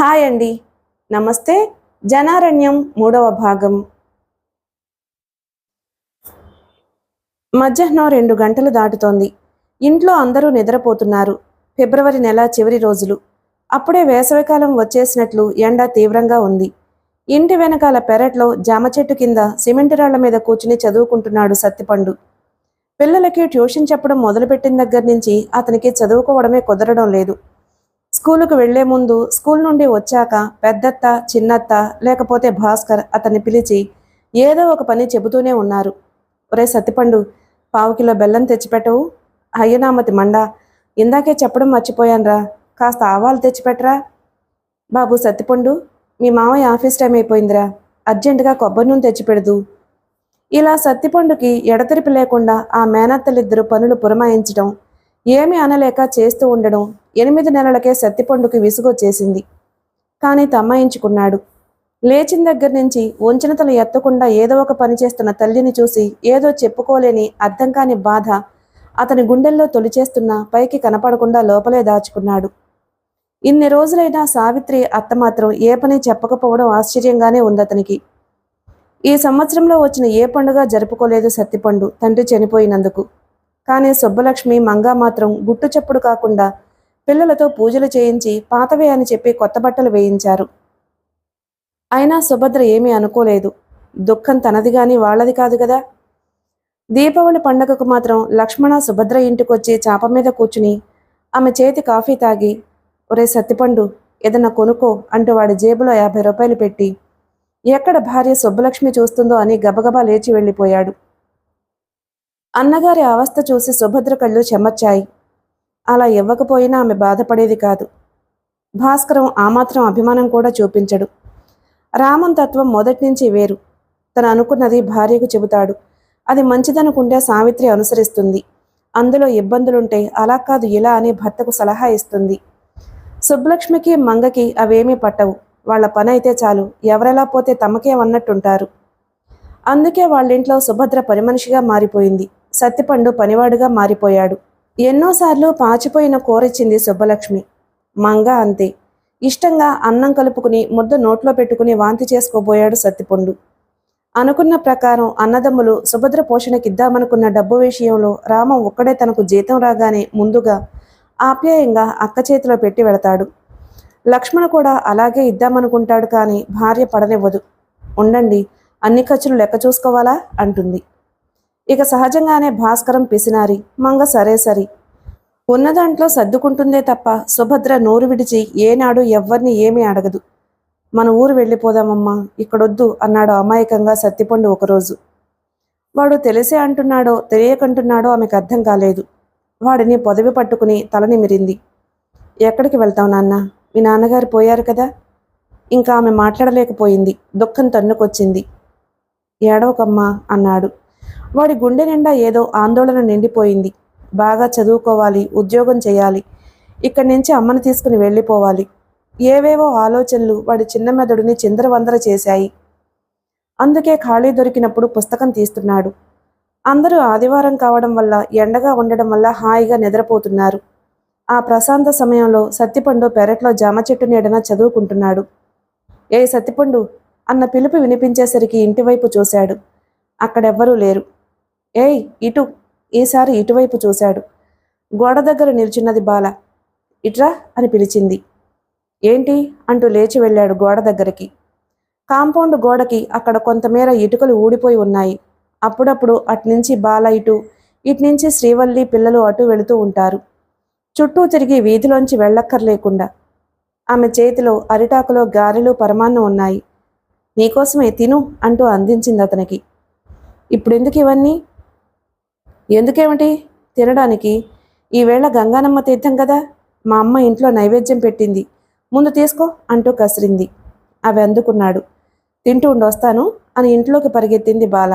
Hi అండి. నమస్తే. జనారణ్యం 3వ భాగం. మధ్యాహ్నం 2 గంటలు దాటుతోంది. ఇంట్లో అందరూ నిద్రపోతున్నారు. ఫిబ్రవరి నెల చివరి రోజులు. అప్పుడే వేసవికాలం వచ్చేసినట్లు ఎండ తీవ్రంగా ఉంది. ఇంటి వెనకాల పెరట్లో జామ చెట్టు కింద సిమెంటు రాళ్ల మీద కూర్చుని చదువుకుంటున్నాడు సత్తిపండు. పిల్లలకి ట్యూషన్ చెప్పడం మొదలుపెట్టిన దగ్గర నుంచి అతనికి చదువుకోవడమే కుదరడం లేదు. స్కూలుకు వెళ్లే ముందు, స్కూల్ నుండి వచ్చాక పెద్దత్త, చిన్నత్త లేకపోతే భాస్కర్ అతన్ని పిలిచి ఏదో ఒక పని చెబుతూనే ఉన్నారు. ఒరే సత్తిపండు, 1/4 కిలో బెల్లం తెచ్చిపెట్టవు? అయ్యనామతి మండ, ఇందాకే చెప్పడం మర్చిపోయాన్రా, కాస్త ఆవాలు తెచ్చిపెట్టరా. బాబు సత్తిపండు, మీ మామయ్య ఆఫీస్ టైం అయిపోయిందిరా, అర్జెంటుగా కొబ్బరి నూనె తెచ్చిపెడదు. ఇలా సత్తిపండుకి ఎడతెరిపి లేకుండా ఆ మేనత్తలిద్దరూ పనులు పురమాయించడం, ఏమీ అనలేక చేస్తూ ఉండడం 8 నెలలకే సత్తిపండుకి విసుగొచ్చేసింది. కానీ తమ్మాయించుకున్నాడు. లేచిన దగ్గర నుంచి వంచిన తల ఎత్తకుండా ఏదో ఒక పని చేస్తున్న తల్లిని చూసి ఏదో చెప్పుకోలేని అర్థం కాని బాధ అతని గుండెల్లో తొలిచేస్తున్నా పైకి కనపడకుండా లోపలే దాచుకున్నాడు. ఇన్ని రోజులైనా సావిత్రి అత్త మాత్రం ఏ పని చెప్పకపోవడం ఆశ్చర్యంగానే ఉందతనికి. ఈ సంవత్సరంలో వచ్చిన ఏ పండుగ జరుపుకోలేదు సత్తిపండు తండ్రి చనిపోయినందుకు. కానీ సుబ్బలక్ష్మి, మంగా మాత్రం గుట్టు చప్పుడు కాకుండా పిల్లలతో పూజలు చేయించి పాతవే అని చెప్పి కొత్త బట్టలు వేయించారు. అయినా సుభద్ర ఏమీ అనుకోలేదు. దుఃఖం తనది గాని వాళ్లది కాదు కదా. దీపావళి పండగకు మాత్రం లక్ష్మణ సుభద్ర ఇంటికొచ్చి చాప మీద కూర్చుని ఆమె చేతి కాఫీ తాగి, ఒరే సత్తిపండు, ఏదన్నా కొనుక్కో అంటూ వాడి జేబులో 50 రూపాయలు పెట్టి ఎక్కడ భార్య సుబ్బలక్ష్మి చూస్తుందో అని గబగబా లేచి వెళ్ళిపోయాడు. అన్నగారి అవస్థ చూసి సుభద్ర కళ్ళు చెమర్చాయి. అలా ఇవ్వకపోయినా ఆమె బాధపడేది కాదు. భాస్కరం ఆ మాత్రం అభిమానం కూడా చూపించడు. రామన్ తత్వం మొదటి నుంచి వేరు. తను అనుకున్నది భార్యకు చెబుతాడు. అది మంచిదనుకుంటే సావిత్రి అనుసరిస్తుంది. అందులో ఇబ్బందులుంటే అలా కాదు ఇలా అని భర్తకు సలహా ఇస్తుంది. సుబ్బలక్ష్మికి, మంగకి అవేమీ పట్టవు. వాళ్ల పని అయితే చాలు, ఎవరెలా పోతే తమకేమన్నట్టుంటారు. అందుకే వాళ్ళింట్లో సుభద్ర పని మనిషిగా మారిపోయింది. సత్తిపండు పనివాడుగా మారిపోయాడు. ఎన్నోసార్లు పాచిపోయిన కూరిచ్చింది సుబ్బలక్ష్మి. మంగ అంతే. ఇష్టంగా అన్నం కలుపుకుని ముద్ద నోట్లో పెట్టుకుని వాంతి చేసుకోబోయాడు సత్తిపండు. అనుకున్న ప్రకారం అన్నదమ్ములు సుభద్ర పోషణకిద్దామనుకున్న డబ్బు విషయంలో రామం ఒక్కడే తనకు జీతం రాగానే ముందుగా ఆప్యాయంగా అక్క చేతిలో పెట్టి వెళతాడు. లక్ష్మణ కూడా అలాగే ఇద్దామనుకుంటాడు. కానీ భార్య పడనివ్వదు. ఉండండి, అన్ని ఖర్చులు లెక్క చూసుకోవాలా అంటుంది. ఇక సహజంగానే భాస్కరం పిసినారి, మంగ సరే సరి. ఉన్న దాంట్లో సర్దుకుంటుందే తప్ప సుభద్ర నోరు విడిచి ఏనాడు ఎవ్వరిని ఏమీ అడగదు. మన ఊరు వెళ్ళిపోదామమ్మా, ఇక్కడొద్దు అన్నాడు అమాయకంగా సత్తిపండు ఒకరోజు. వాడు తెలిసే అంటున్నాడో తెలియకంటున్నాడో ఆమెకు అర్థం కాలేదు. వాడిని పొదవి పట్టుకుని తలనిమిరింది. ఎక్కడికి వెళ్తావు నాన్న? మీ నాన్నగారు పోయారు కదా. ఇంకా ఆమె మాట్లాడలేకపోయింది. దుఃఖం తన్నుకొచ్చింది. ఏడవకమ్మా అన్నాడు. వాడి గుండె నిండా ఏదో ఆందోళన నిండిపోయింది. బాగా చదువుకోవాలి, ఉద్యోగం చేయాలి, ఇక్కడి నుంచి అమ్మను తీసుకుని వెళ్ళిపోవాలి. ఏవేవో ఆలోచనలు వాడి చిన్న మెదడుని చిందరవందర చేశాయి. అందుకే ఖాళీ దొరికినప్పుడు పుస్తకం తీస్తున్నాడు. అందరూ ఆదివారం కావడం వల్ల, ఎండగా ఉండడం వల్ల హాయిగా నిద్రపోతున్నారు. ఆ ప్రశాంత సమయంలో సత్తిపండు పెరట్లో జామ చెట్టు నీడన చదువుకుంటున్నాడు. ఏ సత్తిపండు అన్న పిలుపు వినిపించేసరికి ఇంటివైపు చూశాడు. అక్కడెవ్వరూ లేరు. ఏయ్ ఇటు. ఈసారి ఇటువైపు చూశాడు. గోడ దగ్గర నిల్చున్నది బాల. ఇట్రా అని పిలిచింది. ఏంటి అంటూ లేచి వెళ్ళాడు గోడ దగ్గరికి. కాంపౌండ్ గోడకి అక్కడ కొంతమేర ఇటుకలు ఊడిపోయి ఉన్నాయి. అప్పుడప్పుడు అట్నుంచి బాల ఇటు, ఇట్నుంచి శ్రీవల్లి పిల్లలు అటు వెళుతూ ఉంటారు. చుట్టూ తిరిగి వీధిలోంచి వెళ్ళక్కర్లేకుండా. ఆమె చేతిలో అరిటాకులో గారెలు, పరమాన్నం ఉన్నాయి. నీకోసమే తిను అంటూ అందించింది అతనికి. ఇప్పుడెందుకు ఇవన్నీ? ఎందుకేమిటి? తినడానికి. ఈవేళ గంగానమ్మ తీర్థం కదా, మా అమ్మ ఇంట్లో నైవేద్యం పెట్టింది, ముందు తీసుకో అంటూ కసిరింది. అవి అందుకున్నాడు. తింటూ ఉండొస్తాను అని ఇంట్లోకి పరిగెత్తింది బాల.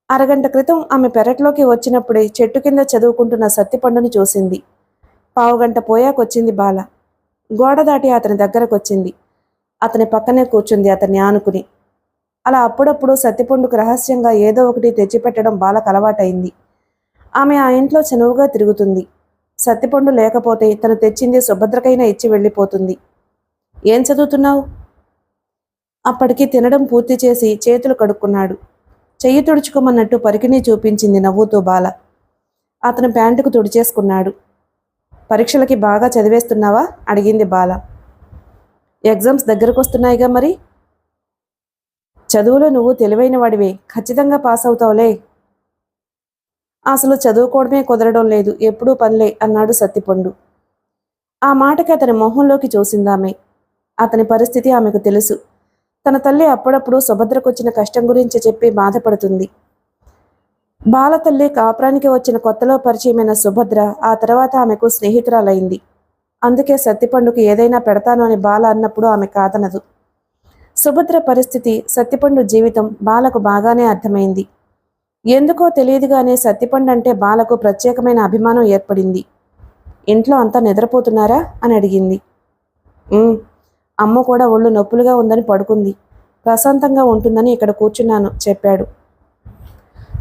అరగంట క్రితం ఆమె పెరట్లోకి వచ్చినప్పుడే చెట్టు కింద చదువుకుంటున్న సత్తిపండుని చూసింది. పావుగంట పోయాకొచ్చింది బాల. గోడ దాటి అతని దగ్గరకొచ్చింది. అతని పక్కనే కూర్చుంది అతన్ని ఆనుకుని. అలా అప్పుడప్పుడు సత్తిపండుకు రహస్యంగా ఏదో ఒకటి తెచ్చిపెట్టడం బాలకు అలవాటైంది. ఆమె ఆ ఇంట్లో చనువుగా తిరుగుతుంది. సత్తిపండు లేకపోతే తను తెచ్చింది సుభద్రకైనా ఇచ్చి వెళ్ళిపోతుంది. ఏం చదువుతున్నావు? అప్పటికి తినడం పూర్తి చేసి చేతులు కడుక్కున్నాడు. చెయ్యి తుడుచుకోమన్నట్టు పరికిణీ చూపించింది నవ్వుతూ బాల. అతను ప్యాంటుకు తుడిచేసుకున్నాడు. పరీక్షలకి బాగా చదివేస్తున్నావా? అడిగింది బాల. ఎగ్జామ్స్ దగ్గరకు వస్తున్నాయిగా మరి. చదువులో నువ్వు తెలివైన వాడివే, ఖచ్చితంగా పాస్ అవుతావులే. అసలు చదువుకోవడమే కుదరడం లేదు, ఎప్పుడూ పనిలే అన్నాడు సత్తిపండు. ఆ మాటకి అతని మొహంలోకి చూసిందామె. అతని పరిస్థితి ఆమెకు తెలుసు. తన తల్లి అప్పుడప్పుడు సుభద్రకొచ్చిన కష్టం గురించి చెప్పి బాధపడుతుంది. బాల తల్లి కాపురానికి వచ్చిన కొత్తలో పరిచయమైన సుభద్ర ఆ తర్వాత ఆమెకు స్నేహితురాలైంది. అందుకే సత్తిపండుకు ఏదైనా పెడతాను అని బాల అన్నప్పుడు ఆమె కాదనదు. సుభద్ర పరిస్థితి, సత్తిపండు జీవితం బాలకు బాగానే అర్థమైంది. ఎందుకో తెలియదుగానే సత్తిపండు అంటే బాలకు ప్రత్యేకమైన అభిమానం ఏర్పడింది. ఇంట్లో అంతా నిద్రపోతున్నారా అని అడిగింది. అమ్మ కూడా ఒళ్ళు నొప్పులుగా ఉందని పడుకుంది. ప్రశాంతంగా ఉంటుందని ఇక్కడ కూర్చున్నాను చెప్పాడు.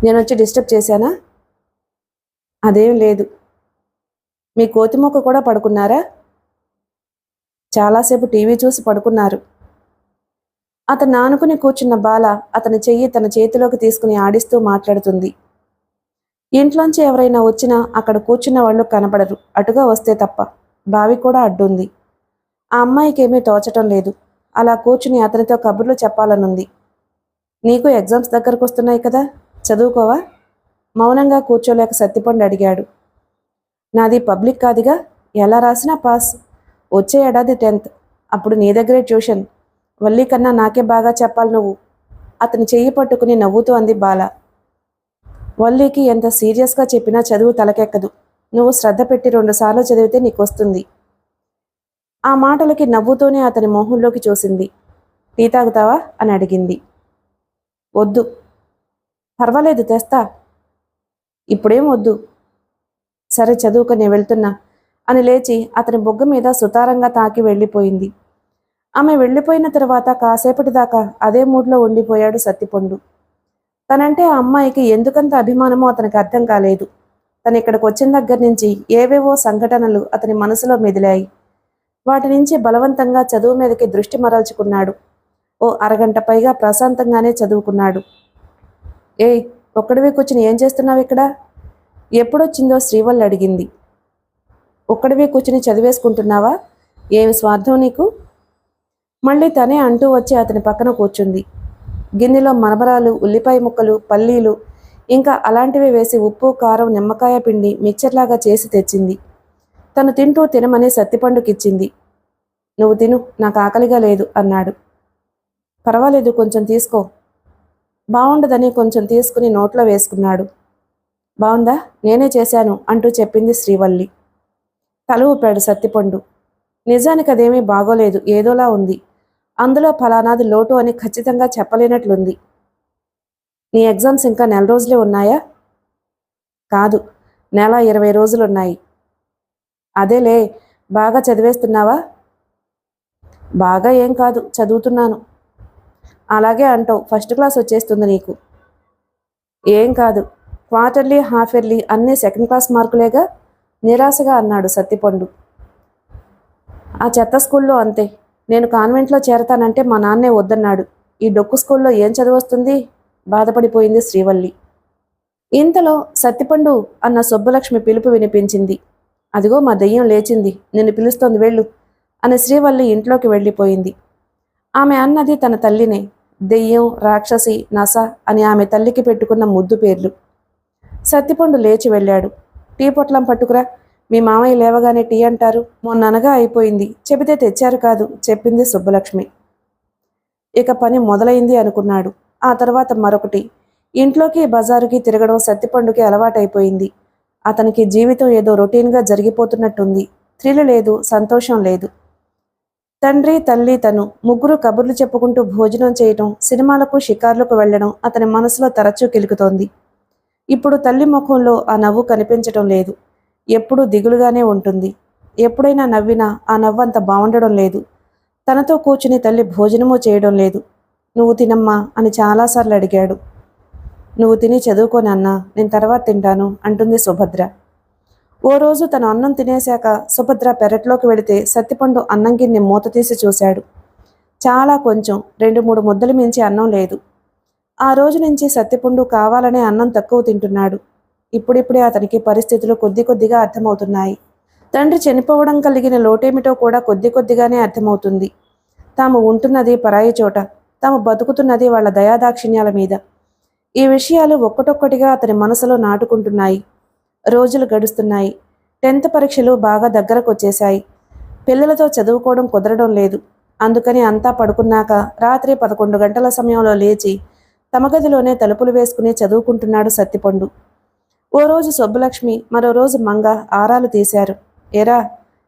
నేనొచ్చి డిస్టర్బ్ చేశానా? అదేం లేదు. మీ కోతిమొక్క కూడా పడుకున్నారా? చాలాసేపు టీవీ చూసి పడుకున్నారు. అతను ఆనుకుని కూర్చున్న బాల అతని చెయ్యి తన చేతిలోకి తీసుకుని ఆడిస్తూ మాట్లాడుతుంది. ఇంట్లోంచి ఎవరైనా వచ్చినా అక్కడ కూర్చున్న వాళ్ళు కనపడరు, అటుగా వస్తే తప్ప. బావి కూడా అడ్డుంది. ఆ అమ్మాయికేమీ తోచటం లేదు. అలా కూర్చుని అతనితో కబుర్లు చెప్పాలనుంది. నీకు ఎగ్జామ్స్ దగ్గరకు వస్తున్నాయి కదా, చదువుకోవా? మౌనంగా కూర్చోలేక సత్తిపండు అడిగాడు. నాది పబ్లిక్ కాదుగా, ఎలా రాసినా పాస్. వచ్చే ఏడాది 10th, అప్పుడు నీ దగ్గరే ట్యూషన్. వల్లి కన్నా నాకే బాగా చెప్పాలి నువ్వు. అతని చెయ్యి పట్టుకుని నవ్వుతూ అంది బాల. వల్లికి ఎంత సీరియస్గా చెప్పినా చదువు తలకెక్కదు. నువ్వు శ్రద్ధ పెట్టి 2 సార్లు చదివితే నీకు వస్తుంది. ఆ మాటలకి నవ్వుతూనే అతని మొహంలోకి చూసింది. టీ తాగుతావా అని అడిగింది. వద్దు. పర్వాలేదు, తెస్తా. ఇప్పుడేం వద్దు. సరే చదువుకు, నేను వెళ్తున్నా అని లేచి అతని బొగ్గ మీద సుతారంగా తాకి వెళ్ళిపోయింది. ఆమె వెళ్ళిపోయిన తర్వాత కాసేపటి దాకా అదే మూడ్లో ఉండిపోయాడు సత్తిపండు. తనంటే ఆ అమ్మాయికి ఎందుకంత అభిమానమో అతనికి అర్థం కాలేదు. తను ఇక్కడికి వచ్చిన దగ్గర నుంచి ఏవేవో సంఘటనలు అతని మనసులో మెదిలాయి. వాటి నుంచి బలవంతంగా చదువు మీదకి దృష్టి మరల్చుకున్నాడు. ఓ అరగంట పైగా ప్రశాంతంగానే చదువుకున్నాడు. ఏయ్, ఒక్కడివి కూర్చుని ఏం చేస్తున్నావు ఇక్కడ? ఎప్పుడొచ్చిందో శ్రీవల్లి అడిగింది. ఒక్కడివి కూర్చుని చదివేసుకుంటున్నావా? ఏమి స్వార్థం నీకు? మళ్ళీ తనే అంటూ వచ్చి అతని పక్కన కూర్చుంది. గిన్నెలో మరమరాలు, ఉల్లిపాయ ముక్కలు, పల్లీలు ఇంకా అలాంటివి వేసి ఉప్పు, కారం, నిమ్మకాయ పిండి మిక్చర్లాగా చేసి తెచ్చింది. తను తింటూ తినమని సత్తిపండుకిచ్చింది. నువ్వు తిను, నాకు ఆకలిగా లేదు అన్నాడు. పర్వాలేదు, కొంచెం తీసుకో. బాగుండదని కొంచెం తీసుకుని నోట్లో వేసుకున్నాడు. బాగుందా? నేనే చేశాను అంటూ చెప్పింది శ్రీవల్లి. తల ఊపాడు సత్తిపండు. నిజానికి అదేమీ బాగోలేదు, ఏదోలా ఉంది. అందులో ఫలానాది లోటు అని ఖచ్చితంగా చెప్పలేనట్లుంది. నీ ఎగ్జామ్స్ ఇంకా 4 రోజులే ఉన్నాయా? కాదు, 120 రోజులున్నాయి. అదేలే, బాగా చదివేస్తున్నావా? బాగా ఏం కాదు, చదువుతున్నాను. అలాగే అంటావు, ఫస్ట్ క్లాస్ వచ్చేస్తుంది నీకు. ఏం కాదు, క్వార్టర్లీ, హాఫ్ ఇయర్లీ అన్నీ సెకండ్ క్లాస్ మార్కులేగా, నిరాశగా అన్నాడు సత్తిపండు. ఆ చెత్త స్కూల్లో అంతే. నేను కాన్వెంట్లో చేరతానంటే మా నాన్నే వద్దన్నాడు. ఈ డొక్కు స్కూల్లో ఏం చదువొస్తుంది? బాధపడిపోయింది శ్రీవల్లి. ఇంతలో సత్తిపండు అన్న సుబ్బలక్ష్మి పిలుపు వినిపించింది. అదిగో మా దెయ్యం లేచింది, నిన్ను పిలుస్తోంది, వెళ్ళు అని శ్రీవల్లి ఇంట్లోకి వెళ్ళిపోయింది. ఆమె అన్నది తన తల్లినే. దెయ్యం, రాక్షసి, నస అని ఆమె తల్లికి పెట్టుకున్న ముద్దు పేర్లు. సత్తిపండు లేచి వెళ్ళాడు. టీ పొట్లం పట్టుకురా, మీ మామయ్య లేవగానే టీ అంటారు. మొన్ననగా అయిపోయింది, చెబితే తెచ్చారు కాదు చెప్పింది సుబ్బలక్ష్మి. ఇక పని మొదలైంది అనుకున్నాడు. ఆ తర్వాత మరొకటి. ఇంట్లోకి బజారుకి తిరగడం సత్తిపండుకి అలవాటైపోయింది. అతనికి జీవితం ఏదో రొటీన్గా జరిగిపోతున్నట్టుంది. థ్రిల్ లేదు, సంతోషం లేదు. తండ్రి, తల్లి, తను ముగ్గురు కబుర్లు చెప్పుకుంటూ భోజనం చేయటం, సినిమాలకు, షికార్లకు వెళ్లడం అతని మనసులో తరచూ కిలుకుతోంది. ఇప్పుడు తల్లి ముఖంలో ఆ నవ్వు కనిపించటం లేదు. ఎప్పుడూ దిగులుగానే ఉంటుంది. ఎప్పుడైనా నవ్వినా ఆ నవ్వంత బాగుండడం లేదు. తనతో కూర్చుని తల్లి భోజనమూ చేయడం లేదు. నువ్వు తినమ్మా అని చాలాసార్లు అడిగాడు. నువ్వు తిని చదువుకోనన్నా, నేను తర్వాత తింటాను అంటుంది సుభద్ర. ఓ రోజు తను అన్నం తినేశాక సుభద్ర పెరట్లోకి వెళితే సత్తిపండు అన్నం గిన్నె మూత తీసి చూశాడు. చాలా కొంచెం 2-3 ముద్దలు మించి అన్నం లేదు. ఆ రోజు నుంచి సత్తిపండు కావాలనే అన్నం తక్కువ తింటున్నాడు. ఇప్పుడిప్పుడే అతనికి పరిస్థితులు కొద్ది కొద్దిగా అర్థమవుతున్నాయి. తండ్రి చనిపోవడం కలిగిన లోటేమిటో కూడా కొద్ది కొద్దిగానే అర్థమవుతుంది. తాము ఉంటున్నది పరాయి చోట, తాము బతుకుతున్నది వాళ్ళ దయాదాక్షిణ్యాల మీద. ఈ విషయాలు ఒక్కటొక్కటిగా అతని మనసులో నాటుకుంటున్నాయి. రోజులు గడుస్తున్నాయి. 10th పరీక్షలు బాగా దగ్గరకు వచ్చేశాయి. పిల్లలతో చదువుకోవడం కుదరడం లేదు. అందుకని అంతా పడుకున్నాక రాత్రి 11 గంటల సమయంలో లేచి తమ గదిలోనే తలుపులు వేసుకుని చదువుకుంటున్నాడు సత్తిపండు. ఓ రోజు సుబ్బలక్ష్మి, మరో రోజు మంగ ఆరాలు తీశారు. ఏరా,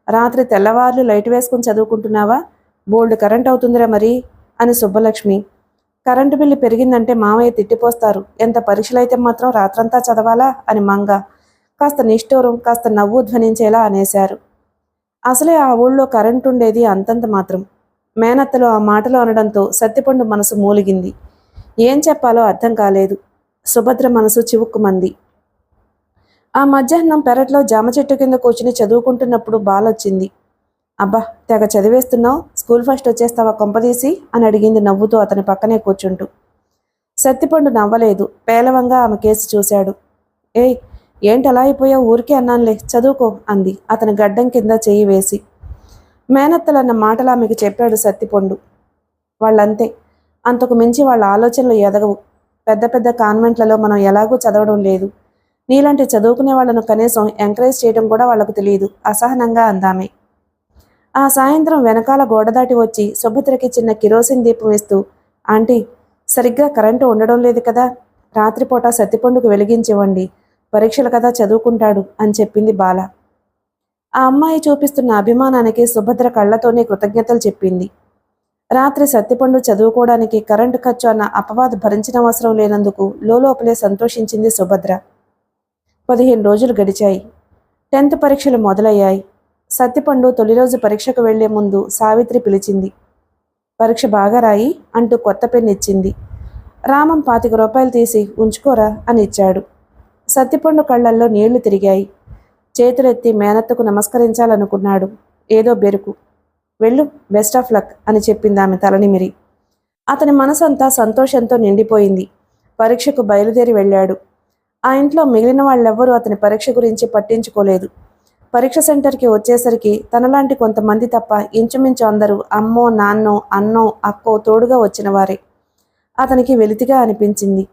రాత్రి తెల్లవార్లు లైట్ వేసుకుని చదువుకుంటున్నావా? బోల్డ్ కరెంట్ అవుతుందిరా మరి అని సుబ్బలక్ష్మి. కరెంటు బిల్లు పెరిగిందంటే మామయ్య తిట్టిపోస్తారు, ఎంత పరీక్షలైతే మాత్రం రాత్రంతా చదవాలా అని మంగ కాస్త నిష్ఠూరం, కాస్త నవ్వు ధ్వనించేలా అనేశారు. అసలే ఆ ఊళ్ళో కరెంటు ఉండేది అంతంత మాత్రం. మేనత్తలు ఆ మాటలు అనడంతో సత్తిపండు మనసు మూలిగింది. ఏం చెప్పాలో అర్థం కాలేదు. సుభద్ర మనసు చివుక్కుమంది. ఆ మధ్యాహ్నం పెరట్లో జామ చెట్టు కింద కూర్చుని చదువుకుంటున్నప్పుడు బాలొచ్చింది. అబ్బా, తెగ చదివేస్తున్నావు, స్కూల్ ఫస్ట్ వచ్చేస్తావా కొంపదీసి అని అడిగింది నవ్వుతూ అతని పక్కనే కూర్చుంటూ. సత్తిపండు నవ్వలేదు. పేలవంగా ఆమె కేసి చూశాడు. ఏయ్, ఏంటలా అయిపోయావు? ఊరికే అన్నానులే, చదువుకో అంది అతని గడ్డం కింద చెయ్యి వేసి. మేనత్తలన్న మాటలు ఆమెకు చెప్పాడు సత్తిపండు. వాళ్ళంతే, అంతకు మించి వాళ్ళ ఆలోచనలు ఎదగవు. పెద్ద పెద్ద కాన్వెంట్లలో మనం ఎలాగూ చదవడం లేదు. నీలాంటి చదువుకునే వాళ్లను కనీసం ఎంకరేజ్ చేయడం కూడా వాళ్లకు తెలియదు అసహనంగా అందామే. ఆ సాయంత్రం వెనకాల గోడ దాటి వచ్చి సుభద్రకి చిన్న కిరోసిన్ దీపం ఇస్తూ, ఆంటీ, సరిగ్గా కరెంటు ఉండడం లేదు కదా, రాత్రిపూట సత్తిపండుకు వెలిగించివ్వండి, పరీక్షలు కదా చదువుకుంటాడు అని చెప్పింది బాల. ఆ అమ్మాయి చూపిస్తున్న అభిమానానికి సుభద్ర కళ్లతోనే కృతజ్ఞతలు చెప్పింది. రాత్రి సత్తిపండు చదువుకోవడానికి కరెంటు ఖర్చు అన్న అపవాదు భరించిన అవసరం లేనందుకు లోపలే సంతోషించింది సుభద్ర. 15 రోజులు గడిచాయి. 10th పరీక్షలు మొదలయ్యాయి. సత్తిపండు తొలి రోజు పరీక్షకు వెళ్లే ముందు సావిత్రి పిలిచింది. పరీక్ష బాగా రాయి అంటూ కొత్త పెన్ను ఇచ్చింది. రామం 25 రూపాయలు తీసి ఉంచుకోరా అని ఇచ్చాడు. సత్తిపండు కళ్లల్లో నీళ్లు తిరిగాయి. చేతులెత్తి మేనత్తకు నమస్కరించాలనుకున్నాడు. ఏదో బెరుకు. వెళ్ళు, బెస్ట్ ఆఫ్ లక్ అని చెప్పింది ఆమె తలనిమిరి. అతని మనసంతా సంతోషంతో నిండిపోయింది. పరీక్షకు బయలుదేరి వెళ్ళాడు. ఆ ఇంట్లో మిగిలిన వాళ్ళెవ్వరూ అతని పరీక్ష గురించి పట్టించుకోలేదు. పరీక్ష సెంటర్కి వచ్చేసరికి తనలాంటి కొంతమంది తప్ప ఇంచుమించు అందరూ అమ్మో, నాన్నో, అన్నో, అక్కో తోడుగా వచ్చిన వారే. అతనికి వెలితిగా అనిపించింది.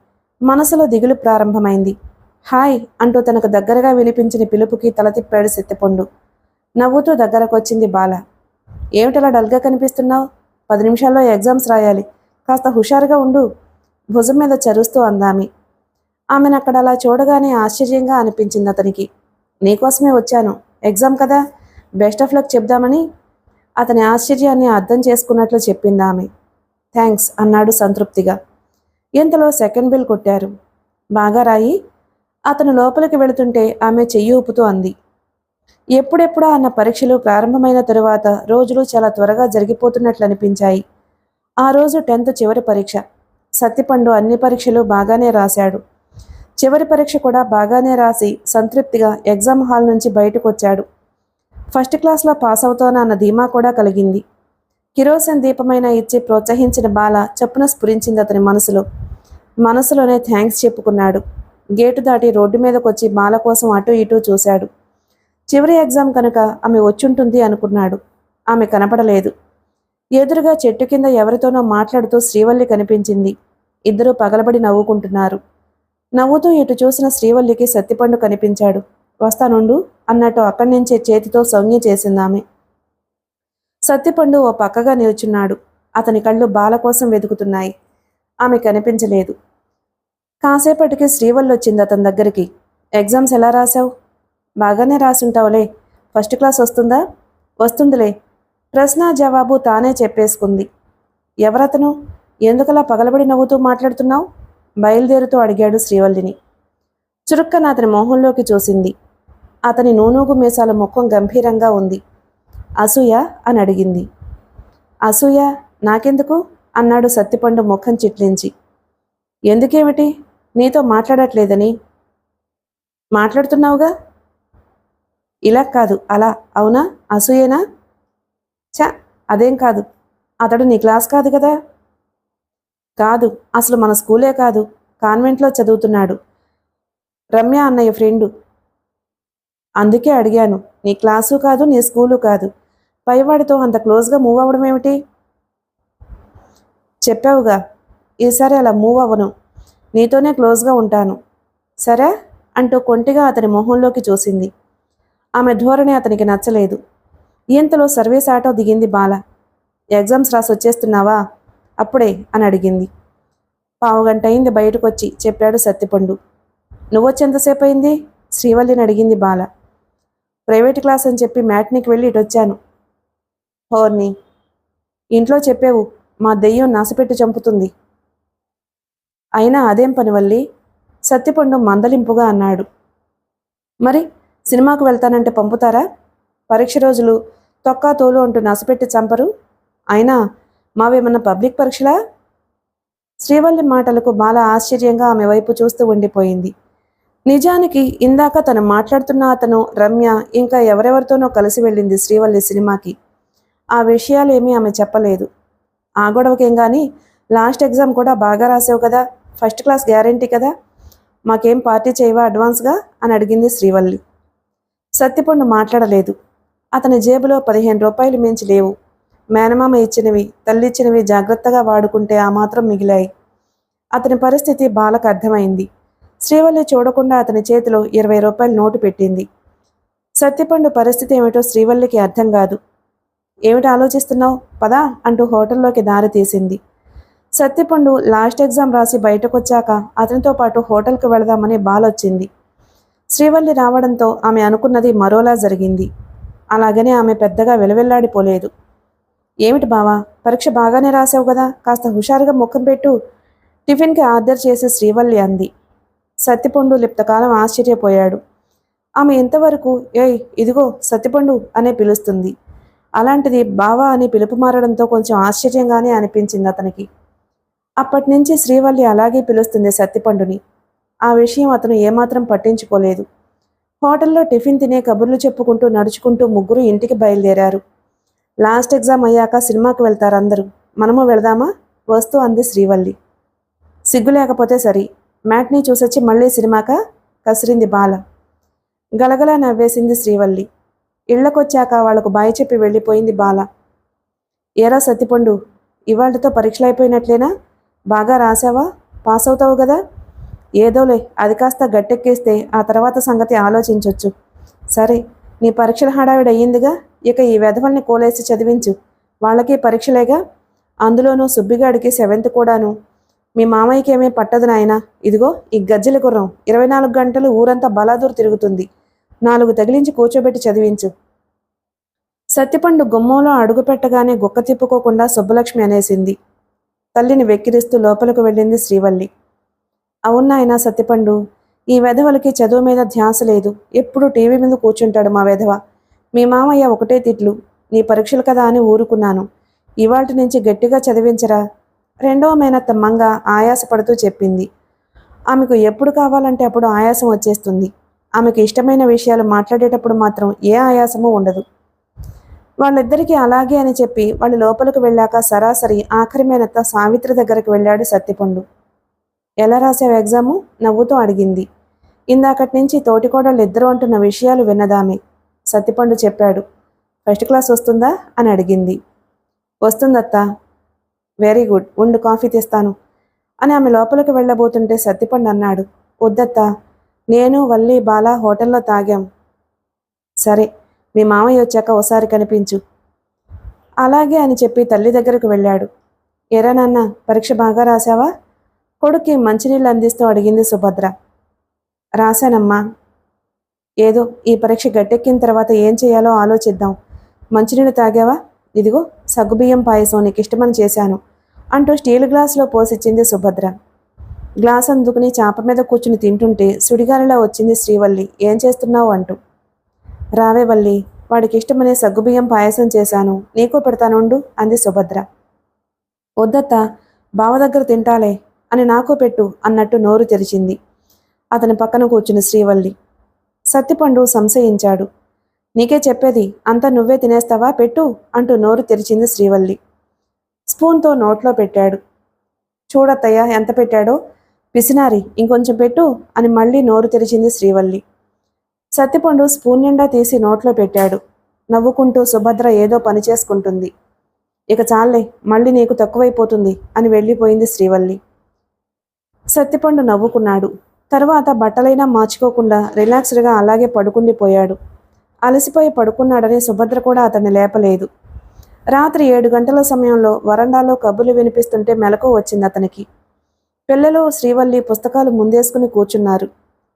మనసులో దిగులు ప్రారంభమైంది. హాయ్ అంటూ తనకు దగ్గరగా వినిపించిన పిలుపుకి తల తిప్పాడు సత్తిపండు. నవ్వుతూ దగ్గరకొచ్చింది బాల. ఏమిటలా డల్గా కనిపిస్తున్నావు? 10 నిమిషాల్లో ఎగ్జామ్స్ రాయాలి, కాస్త హుషారుగా ఉండు భుజం మీద చరుస్తూ అందామి. ఆమెనక్కడ అలా చూడగానే ఆశ్చర్యంగా అనిపించింది అతనికి. నీకోసమే వచ్చాను, ఎగ్జామ్ కదా, బెస్ట్ ఆఫ్ లక్ చెప్దామని. అతని ఆశ్చర్యాన్ని అర్థం చేసుకున్నట్లు చెప్పింది ఆమె. థ్యాంక్స్ అన్నాడు సంతృప్తిగా. ఇంతలో సెకండ్ బిల్ కొట్టారు. బాగా రాయి. అతను లోపలికి వెళుతుంటే ఆమె చెయ్యి ఊపుతూ అంది. ఎప్పుడెప్పుడా అన్న పరీక్షలు ప్రారంభమైన తరువాత రోజులు చాలా త్వరగా జరిగిపోతున్నట్లు అనిపించాయి. ఆ రోజు 10th చివరి పరీక్ష. సత్తిపండు అన్ని పరీక్షలు బాగానే రాశాడు. చివరి పరీక్ష కూడా బాగానే రాసి సంతృప్తిగా ఎగ్జామ్ హాల్ నుంచి బయటకు వచ్చాడు. ఫస్ట్ క్లాస్లో పాస్ అవుతానన్న ధీమా కూడా కలిగింది. కిరోసిన్ దీపమైనా ఇచ్చి ప్రోత్సహించిన బాల చప్పున స్ఫురించింది అతని మనసులోనే థ్యాంక్స్ చెప్పుకున్నాడు. గేటు దాటి రోడ్డు మీదకొచ్చి బాల కోసం అటూ ఇటూ చూశాడు. చివరి ఎగ్జామ్ కనుక ఆమె వచ్చుంటుంది అనుకున్నాడు. ఆమె కనపడలేదు. ఎదురుగా చెట్టు కింద ఎవరితోనో మాట్లాడుతూ శ్రీవల్లి కనిపించింది. ఇద్దరూ పగలబడి నవ్వుకుంటున్నారు. నవ్వుతూ ఇటు చూసిన శ్రీవల్లికి సత్తిపండు కనిపించాడు. వస్తానుండు అన్నట్టు అక్కడి నుంచే చేతితో సౌజ్ఞ చేసిందామె. సత్తిపండు ఓ పక్కగా నిల్చున్నాడు. అతని కళ్ళు బాల కోసం వెతుకుతున్నాయి. ఆమె కనిపించలేదు. కాసేపటికి శ్రీవల్లి వచ్చింది అతని దగ్గరికి. ఎగ్జామ్స్ ఎలా రాశావు? బాగానే రాసుంటావులే. ఫస్ట్ క్లాస్ వస్తుందా? వస్తుందిలే. ప్రశ్న జవాబు తానే చెప్పేసుకుంది. ఎవరతను? ఎందుకలా పగలబడి నవ్వుతూ మాట్లాడుతున్నావు? బయలుదేరుతూ అడిగాడు శ్రీవల్లిని. చురుక్కన అతని మొహంలోకి చూసింది. అతని నూనూగు మీసాల ముఖం గంభీరంగా ఉంది. అసూయ అని అడిగింది. అసూయ నాకెందుకు అన్నాడు సత్తిపండు ముఖం చిట్లించి. ఎందుకేమిటి? నీతో మాట్లాడట్లేదని. మాట్లాడుతున్నావుగా. ఇలా కాదు అలా. అవునా? అసూయేనా? ఛ, అదేం కాదు. అతడు నీ క్లాస్ కాదు కదా. కాదు, అసలు మన స్కూలే కాదు, కాన్వెంట్లో చదువుతున్నాడు. రమ్య అన్నయ్య ఫ్రెండు. అందుకే అడిగాను. నీ క్లాసు కాదు, నీ స్కూలు కాదు, పైవాడితో అంత క్లోజ్గా మూవ్ అవ్వడం ఏమిటి? చెప్పావుగా, ఈసారి అలా మూవ్ అవ్వను. నీతోనే క్లోజ్గా ఉంటాను. సరే అంటూ కొంటిగా అతని మొహంలోకి చూసింది. ఆమె ధోరణి అతనికి నచ్చలేదు. ఇంతలో సర్వీస్ ఆటో దిగింది బాల. ఎగ్జామ్స్ రాసి వచ్చేస్తున్నావా? అప్పుడే అని అడిగింది. పావుగంట అయింది బయటకొచ్చి, చెప్పాడు సత్తిపండు. నువ్వొచ్చేంతసేపు అయింది? శ్రీవల్లిని అడిగింది బాల. ప్రైవేట్ క్లాస్ అని చెప్పి మ్యాట్నికి వెళ్ళి ఇటొచ్చాను. హోర్ని, ఇంట్లో చెప్పేవు, మా దెయ్యం నాశపెట్టి చంపుతుంది. అయినా అదేం పని వల్లి? సత్తిపండు మందలింపుగా అన్నాడు. మరి సినిమాకు వెళ్తానంటే పంపుతారా? పరీక్ష రోజులు తొక్కా తోలు అంటూ నసపెట్టి చంపరు. అయినా మావేమన్నా పబ్లిక్ పరీక్షలా? శ్రీవల్లి మాటలకు బాల ఆశ్చర్యంగా ఆమె వైపు చూస్తూ ఉండిపోయింది. నిజానికి ఇందాక తను మాట్లాడుతున్న అతను, రమ్య ఇంకా ఎవరెవరితోనో కలిసి వెళ్ళింది శ్రీవల్లి సినిమాకి. ఆ విషయాలేమీ ఆమె చెప్పలేదు. ఆ గొడవకేం కానీ, లాస్ట్ ఎగ్జామ్ కూడా బాగా రాసావు కదా, ఫస్ట్ క్లాస్ గ్యారంటీ కదా, మాకేం పార్టీ చేయవా అడ్వాన్స్గా అని అడిగింది శ్రీవల్లి. సత్తిపండు మాట్లాడలేదు. అతని జేబులో 15 రూపాయలు మించి లేవు. మేనమామ ఇచ్చినవి, తల్లిచ్చినవి జాగ్రత్తగా వాడుకుంటే ఆ మాత్రం మిగిలాయి. అతని పరిస్థితి బాలకు అర్థమైంది. శ్రీవల్లి చూడకుండా అతని చేతిలో 20 రూపాయల నోటు పెట్టింది. సత్తిపండు పరిస్థితి ఏమిటో శ్రీవల్లికి అర్థం కాదు. ఏమిటి ఆలోచిస్తున్నావు? పదా అంటూ హోటల్లోకి దారి తీసింది. సత్తిపండు లాస్ట్ ఎగ్జామ్ రాసి బయటకొచ్చాక అతనితో పాటు హోటల్కి వెళదామని బాలొచ్చింది. శ్రీవల్లి రావడంతో ఆమె అనుకున్నది మరోలా జరిగింది. అలాగనే ఆమె పెద్దగా వెలవెల్లాడిపోలేదు. ఏమిటి బావా, పరీక్ష బాగానే రాసావు కదా, కాస్త హుషారుగా ముఖం పెట్టు, టిఫిన్కి ఆర్డర్ చేసి శ్రీవల్లి అంది. సత్తిపండు లిప్తకాలం ఆశ్చర్యపోయాడు. ఆమె ఇంతవరకు ఏయ్ ఇదిగో సత్తిపండు అనే పిలుస్తుంది. అలాంటిది బావా అని పిలుపు మారడంతో కొంచెం ఆశ్చర్యంగానే అనిపించింది అతనికి. అప్పటినుంచి శ్రీవల్లి అలాగే పిలుస్తుంది సత్తిపండుని. ఆ విషయం అతను ఏమాత్రం పట్టించుకోలేదు. హోటల్లో టిఫిన్ తినే కబుర్లు చెప్పుకుంటూ నడుచుకుంటూ ముగ్గురు ఇంటికి బయలుదేరారు. లాస్ట్ ఎగ్జామ్ అయ్యాక సినిమాకి వెళ్తారు అందరూ, మనము వెళదామా? వస్తూ అంది శ్రీవల్లి. సిగ్గు లేకపోతే సరి, మ్యాట్ని చూసొచ్చి మళ్ళీ సినిమాకా? కసిరింది బాల. గలగలా నవ్వేసింది శ్రీవల్లి. ఇళ్లకొచ్చాక వాళ్లకు బాయ్ చెప్పి వెళ్ళిపోయింది బాల. ఏరా సత్తిపండు, ఇవాళ్లతో పరీక్షలైపోయినట్లేనా? బాగా రాసావా? పాస్ అవుతావు కదా? ఏదోలే, అది కాస్త గట్టెక్కేస్తే ఆ తర్వాత సంగతి ఆలోచించొచ్చు. సరే, నీ పరీక్షల హడావిడి అయ్యిందిగా, ఇక ఈ వెధవల్ని కోలేసి చదివించు. వాళ్ళకి పరీక్షలేగా, అందులోనూ సుబ్బిగాడికి 7th కూడాను. మీ మామయ్యకి ఏమీ పట్టదు నాయనా. ఇదిగో ఈ గజ్జెల గుర్రం 24 గంటలు ఊరంతా బలాదూరు తిరుగుతుంది. 4 తగిలించి కూర్చోబెట్టి చదివించు. సత్తిపండు గుమ్మంలో అడుగు పెట్టగానే గుక్క తిప్పుకోకుండా సుబ్బలక్ష్మి అనేసింది. తల్లిని వెక్కిరిస్తూ లోపలికి వెళ్ళింది శ్రీవల్లి. అవునాయనా సత్తిపండు, ఈ వెధవలకి చదువు మీద ధ్యాస లేదు, ఎప్పుడు టీవీ మీద కూర్చుంటాడు మా వెధవ. మీ మామయ్య ఒకటే తిట్లు, నీ పరీక్షలు కదా అని ఊరుకున్నాను. ఇవాల్టి నుంచి గట్టిగా చదివించరా, రెండవ మేనత్త మంగ ఆయాసపడుతూ చెప్పింది. ఆమెకు ఎప్పుడు కావాలంటే అప్పుడు ఆయాసం వచ్చేస్తుంది. ఆమెకు ఇష్టమైన విషయాలు మాట్లాడేటప్పుడు మాత్రం ఏ ఆయాసమూ ఉండదు. వాళ్ళిద్దరికీ అలాగే అని చెప్పి వాళ్ళు లోపలికి వెళ్ళాక సరాసరి ఆఖరి మేనత్త సావిత్రి దగ్గరికి వెళ్ళాడు సత్తిపండు. ఎలా రాసావు ఎగ్జాము? నవ్వుతూ అడిగింది. ఇందాకటి నుంచి తోటికోడళ్ళు ఇద్దరు అంటున్న విషయాలు విన్నదామే. సత్తిపండు చెప్పాడు. ఫస్ట్ క్లాస్ వస్తుందా అని అడిగింది. వస్తుందత్తా. వెరీ గుడ్, ఉండు కాఫీ తెస్తాను అని ఆమె లోపలికి వెళ్ళబోతుంటే సత్తిపండు అన్నాడు. వద్దత్తా, నేను వల్లి బాల హోటల్లో తాగాం. సరే, మీ మామయ్య వచ్చాక ఓసారి కనిపించు. అలాగే అని చెప్పి తల్లి దగ్గరకు వెళ్ళాడు. ఎరా నాన్న, పరీక్ష బాగా రాసావా? కొడుక్కి మంచినీళ్ళు అందిస్తూ అడిగింది సుభద్ర. రాశానమ్మా. ఏదో ఈ పరీక్ష గట్టెక్కిన తర్వాత ఏం చేయాలో ఆలోచిద్దాం. మంచినీళ్ళు తాగావా? ఇదిగో సగ్గుబియ్యం పాయసం నీకు ఇష్టమని చేశాను అంటూ స్టీల్ గ్లాసులో పోసిచ్చింది సుభద్ర. గ్లాస్ అందుకుని చాప మీద కూర్చుని తింటుంటే సుడిగాలిలా వచ్చింది శ్రీవల్లి. ఏం చేస్తున్నావు అంటూ. రావే వల్లి, వాడికి ఇష్టమనే సగ్గుబియ్యం పాయసం చేశాను, నీకు పెడతానుండు అంది సుభద్ర. వద్దత్తా, బావ దగ్గర తింటాలే అని నాకు పెట్టు అన్నట్టు నోరు తెరిచింది. అతని పక్కన కూర్చుని శ్రీవల్లి. సత్తిపండు సంశయించాడు. నీకే చెప్పేది, అంతా నువ్వే తినేస్తావా, పెట్టు అంటూ నోరు తెరిచింది శ్రీవల్లి. స్పూన్తో నోట్లో పెట్టాడు. చూడత్తయ్య ఎంత పెట్టాడో, పిసినారి, ఇంకొంచెం పెట్టు అని మళ్ళీ నోరు తెరిచింది శ్రీవల్లి. సత్తిపండు స్పూన్ నిండా తీసి నోట్లో పెట్టాడు. నవ్వుకుంటూ సుభద్ర ఏదో పని చేసుకుంటుంది. ఇక చాలే, మళ్ళీ నీకు తక్కువైపోతుంది అని వెళ్ళిపోయింది శ్రీవల్లి. సత్తిపండు నవ్వుకున్నాడు. తర్వాత బట్టలైనా మార్చుకోకుండా రిలాక్స్డ్గా అలాగే పడుకుండిపోయాడు. అలసిపోయి పడుకున్నాడని సుభద్ర కూడా అతన్ని లేపలేదు. రాత్రి 7 గంటల సమయంలో వరండాలో కబుర్లు వినిపిస్తుంటే మెలకువ వచ్చింది అతనికి. పిల్లలు శ్రీవల్లి పుస్తకాలు ముందేసుకుని కూర్చున్నారు.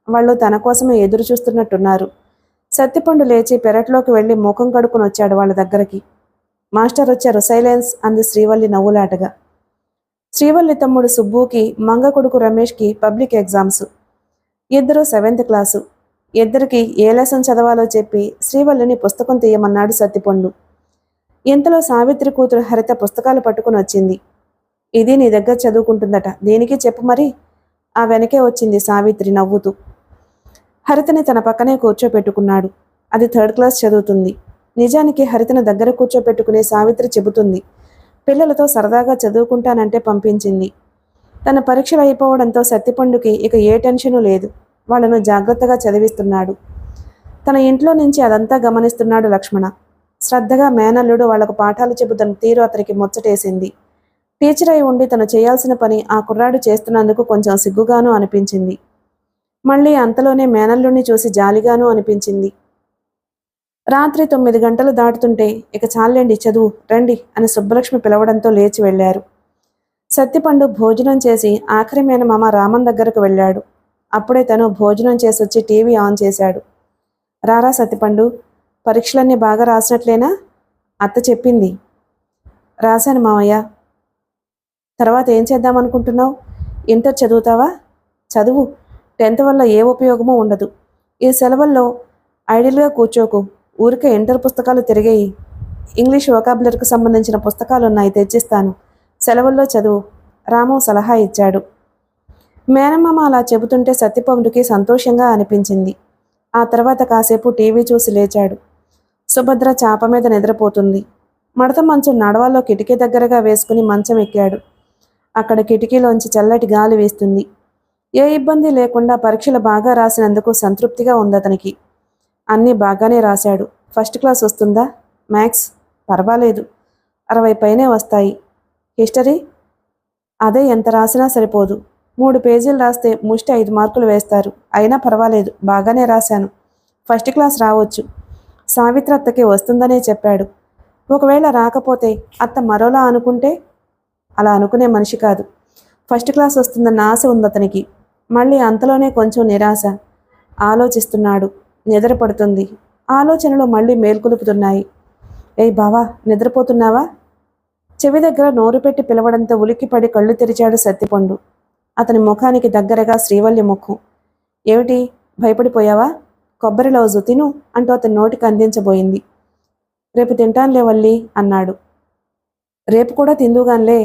వాళ్ళు తన కోసమే ఎదురు చూస్తున్నట్టున్నారు. సత్తిపండు లేచి పెరట్లోకి వెళ్ళి ముఖం కడుక్కుని వచ్చాడు వాళ్ళ దగ్గరికి. మాస్టర్ వచ్చారు, సైలెన్స్ అంది శ్రీవల్లి నవ్వులాటగా. శ్రీవల్లి తమ్ముడు సుబ్బుకి, మంగ కొడుకు రమేష్కి పబ్లిక్ ఎగ్జామ్స్. ఇద్దరు 7th క్లాసు. ఇద్దరికి ఏ లెసన్ చదవాలో చెప్పి శ్రీవల్లిని పుస్తకం తీయమన్నాడు సత్తిపండు. ఇంతలో సావిత్రి కూతురు హరిత పుస్తకాలు పట్టుకుని వచ్చింది. ఇది నీ దగ్గర చదువుకుంటుందట, దేనికి చెప్పు మరి. ఆ వెనకే వచ్చింది సావిత్రి నవ్వుతూ. హరితని తన పక్కనే కూర్చోపెట్టుకున్నాడు. అది 3rd క్లాస్ చదువుతుంది. నిజానికి హరితను దగ్గర కూర్చోపెట్టుకునే సావిత్రి చెబుతుంది. పిల్లలతో సరదాగా చదువుకుంటానంటే పంపించింది. తన పరీక్షలు అయిపోవడంతో సత్తిపండుకి ఇక ఏ టెన్షను లేదు. వాళ్లను జాగ్రత్తగా చదివిస్తున్నాడు. తన ఇంట్లో నుంచి అదంతా గమనిస్తున్నాడు లక్ష్మణ. శ్రద్ధగా మేనల్లుడు వాళ్లకు పాఠాలు చెబుతున్న తీరు అతనికి ముచ్చటేసింది. టీచర్ అయి ఉండి తను చేయాల్సిన పని ఆ కుర్రాడు చేస్తున్నందుకు కొంచెం సిగ్గుగానూ అనిపించింది. మళ్ళీ అంతలోనే మేనల్లుడిని చూసి జాలిగానూ అనిపించింది. రాత్రి 9 గంటలు దాటుతుంటే ఇక చాలండి చదువు, రండి అని సుబ్బలక్ష్మి పిలవడంతో లేచి వెళ్లారు. సత్తిపండు భోజనం చేసి ఆఖరి మేనమామ రామన్ దగ్గరకు వెళ్ళాడు. అప్పుడే తను భోజనం చేసొచ్చి టీవీ ఆన్ చేశాడు. రారా సత్తిపండు, పరీక్షలన్నీ బాగా రాసినట్లేనా? అత్త చెప్పింది. రాశాను మామయ్య. తర్వాత ఏం చేద్దామనుకుంటున్నావు? ఇంటర్ చదువుతావా? చదువు, 10th వల్ల ఏ ఉపయోగమూ ఉండదు. ఈ సెలవుల్లో ఐడియల్గా కూర్చోకు, ఊరికే ఇంటర్ పుస్తకాలు తిరిగేయి. ఇంగ్లీష్ వొకాబులరీకి సంబంధించిన పుస్తకాలు ఉన్నాయి, తెచ్చిస్తాను. సెలవుల్లో చదువు, రాము సలహా ఇచ్చాడు. మేనమామ అలా చెబుతుంటే సత్తిపండుకి సంతోషంగా అనిపించింది. ఆ తర్వాత కాసేపు టీవీ చూసి లేచాడు. సుభద్ర చాప మీద నిద్రపోతుంది. మడత మంచం నడవాల్లో కిటికీ దగ్గరగా వేసుకుని మంచం ఎక్కాడు. అక్కడ కిటికీలోంచి చల్లటి గాలి వేస్తుంది. ఏ ఇబ్బంది లేకుండా పరీక్షలు బాగా రాసినందుకు సంతృప్తిగా ఉందతనికి. అన్నీ బాగానే రాశాడు. 1st క్లాస్ వస్తుందా? మ్యాథ్స్ పర్వాలేదు, 60 పైనే వస్తాయి. హిస్టరీ అదే ఎంత రాసినా సరిపోదు. 3 పేజీలు రాస్తే ముష్టి 5 మార్కులు వేస్తారు. అయినా పర్వాలేదు, బాగానే రాశాను. 1st క్లాస్ రావచ్చు. సావిత్రి అత్తకి వస్తుందనే చెప్పాడు. ఒకవేళ రాకపోతే అత్త మరోలా అనుకుంటే? అలా అనుకునే మనిషి కాదు. 1st క్లాస్ వస్తుందన్న ఆశ ఉంది అతనికి. మళ్ళీ అంతలోనే కొంచెం నిరాశ. ఆలోచిస్తున్నాడు. నిద్ర పడుతుంది. ఆలోచనలు మళ్ళీ మేల్కొలుపుతున్నాయి. ఏయ్ బావా, నిద్రపోతున్నావా? చెవి దగ్గర నోరు పెట్టి పిలవడంతో ఉలిక్కిపడి కళ్ళు తెరిచాడు సత్తిపండు. అతని ముఖానికి దగ్గరగా శ్రీవల్లి ముఖం. ఏమిటి, భయపడిపోయావా? కొబ్బరి లౌజు తిను అంటూ అతని నోటికి అందించబోయింది. రేపు తింటానులే వల్లి అన్నాడు. రేపు కూడా తిందుగాన్లే,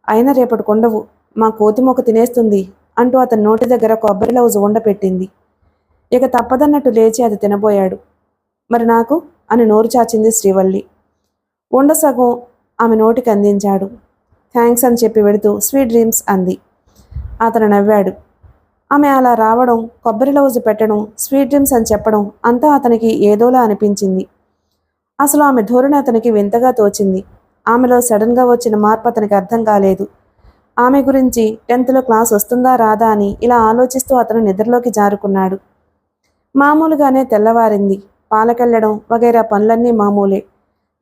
అయినా రేపటి కొండవు, మా కోతి మొక్క తినేస్తుంది అంటూ అతని నోటి దగ్గర కొబ్బరి లౌజు ఉండపెట్టింది. ఇక తప్పదన్నట్టు లేచి అది తినబోయాడు. మరి నాకు అని నోరు చాచింది శ్రీవల్లి. ఉండ సగం ఆమె నోటికి అందించాడు. థ్యాంక్స్ అని చెప్పి వెడుతూ స్వీట్ డ్రీమ్స్ అంది. అతను నవ్వాడు. ఆమె అలా రావడం, కొబ్బరి లౌజు పెట్టడం, స్వీట్ డ్రీమ్స్ అని చెప్పడం అంతా అతనికి ఏదోలా అనిపించింది. అసలు ఆమె ధోరణి అతనికి వింతగా తోచింది. ఆమెలో సడన్గా వచ్చిన మార్పు అతనికి అర్థం కాలేదు. ఆమె గురించి 10th క్లాస్ వస్తుందా రాదా అని ఇలా ఆలోచిస్తూ అతను నిద్రలోకి జారుకున్నాడు. మామూలుగానే తెల్లవారింది. పాలకెళ్లడం వగైరా పనులన్నీ మామూలే.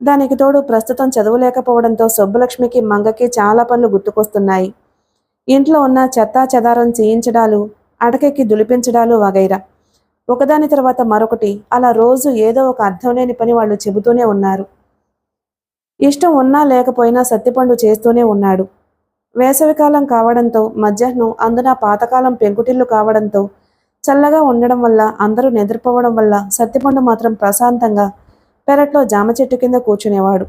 దానికి తోడు ప్రస్తుతం చదువులేకపోవడంతో సుబ్బలక్ష్మికి, మంగకి చాలా పనులు గుర్తుకొస్తున్నాయి. ఇంట్లో ఉన్న చెత్తా చెదారం చేయించడాలు, అటకెక్కి దులిపించడాలు వగైరా. ఒకదాని తర్వాత మరొకటి అలా రోజు ఏదో ఒక అర్థం లేని పని వాళ్ళు చెబుతూనే ఉన్నారు. ఇష్టం ఉన్నా లేకపోయినా సత్తిపండు చేస్తూనే ఉన్నాడు. వేసవికాలం కావడంతో మధ్యాహ్నం, అందున పాతకాలం పెంకుటిల్లు కావడంతో చల్లగా ఉండడం వల్ల, అందరూ నిద్రపోవడం వల్ల సత్తిపండు మాత్రం ప్రశాంతంగా పెరట్లో జామ చెట్టు కింద కూర్చునేవాడు.